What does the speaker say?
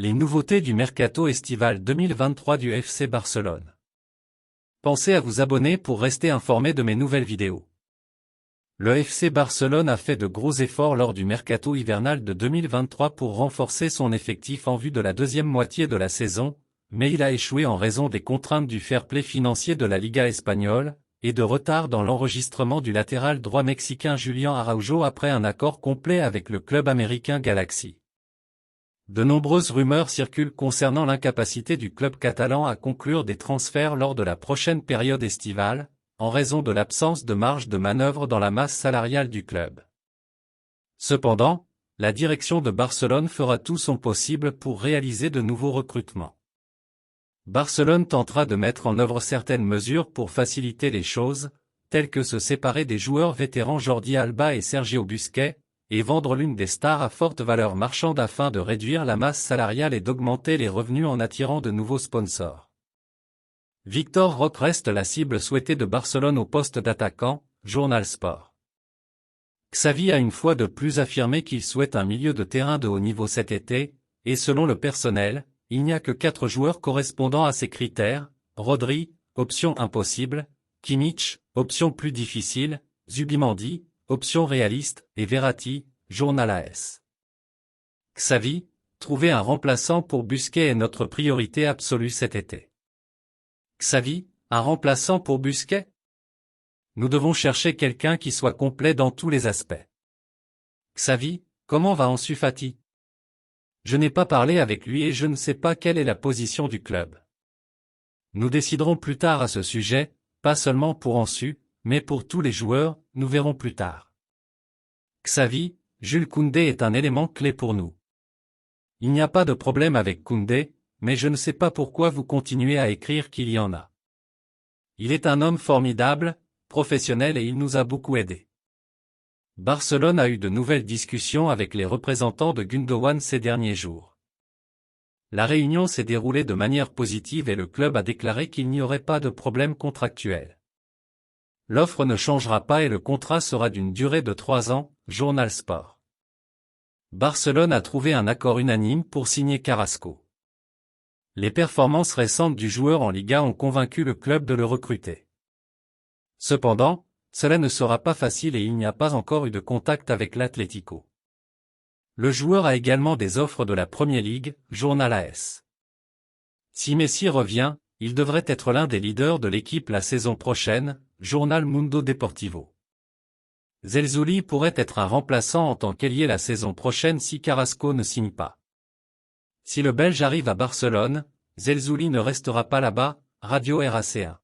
Les nouveautés du mercato estival 2023 du FC Barcelone. Pensez à vous abonner pour rester informé de mes nouvelles vidéos. Le FC Barcelone a fait de gros efforts lors du mercato hivernal de 2023 pour renforcer son effectif en vue de la deuxième moitié de la saison, mais il a échoué en raison des contraintes du fair play financier de la Liga espagnole, et de retard dans l'enregistrement du latéral droit mexicain Julián Araujo après un accord complet avec le club américain Galaxy. De nombreuses rumeurs circulent concernant l'incapacité du club catalan à conclure des transferts lors de la prochaine période estivale, en raison de l'absence de marge de manœuvre dans la masse salariale du club. Cependant, la direction de Barcelone fera tout son possible pour réaliser de nouveaux recrutements. Barcelone tentera de mettre en œuvre certaines mesures pour faciliter les choses, telles que se séparer des joueurs vétérans Jordi Alba et Sergio Busquets, et vendre l'une des stars à forte valeur marchande afin de réduire la masse salariale et d'augmenter les revenus en attirant de nouveaux sponsors. Victor Roque reste la cible souhaitée de Barcelone au poste d'attaquant, Journal Sport. Xavi a une fois de plus affirmé qu'il souhaite un milieu de terrain de haut niveau cet été, et selon le personnel, il n'y a que 4 joueurs correspondant à ces critères: Rodri, option impossible; Kimmich, option plus difficile; Zubimendi, option réaliste, et Verratti, Journal AS. Xavi, trouver un remplaçant pour Busquets est notre priorité absolue cet été. Xavi, un remplaçant pour Busquets? Nous devons chercher quelqu'un qui soit complet dans tous les aspects. Xavi, comment va Ansu Fati? Je n'ai pas parlé avec lui et je ne sais pas quelle est la position du club. Nous déciderons plus tard à ce sujet, pas seulement pour Ansu, mais pour tous les joueurs, nous verrons plus tard. Xavi, Jules Koundé est un élément clé pour nous. Il n'y a pas de problème avec Koundé, mais je ne sais pas pourquoi vous continuez à écrire qu'il y en a. Il est un homme formidable, professionnel et il nous a beaucoup aidés. Barcelone a eu de nouvelles discussions avec les représentants de Gundogan ces derniers jours. La réunion s'est déroulée de manière positive et le club a déclaré qu'il n'y aurait pas de problème contractuel. L'offre ne changera pas et le contrat sera d'une durée de 3 ans, Journal Sport. Barcelone a trouvé un accord unanime pour signer Carrasco. Les performances récentes du joueur en Liga ont convaincu le club de le recruter. Cependant, cela ne sera pas facile et il n'y a pas encore eu de contact avec l'Atlético. Le joueur a également des offres de la Premier League, Journal AS. Si Messi revient, il devrait être l'un des leaders de l'équipe la saison prochaine, Journal Mundo Deportivo. Zelzouli pourrait être un remplaçant en tant qu'ailier la saison prochaine si Carrasco ne signe pas. Si le Belge arrive à Barcelone, Zelzouli ne restera pas là-bas, Radio RAC1.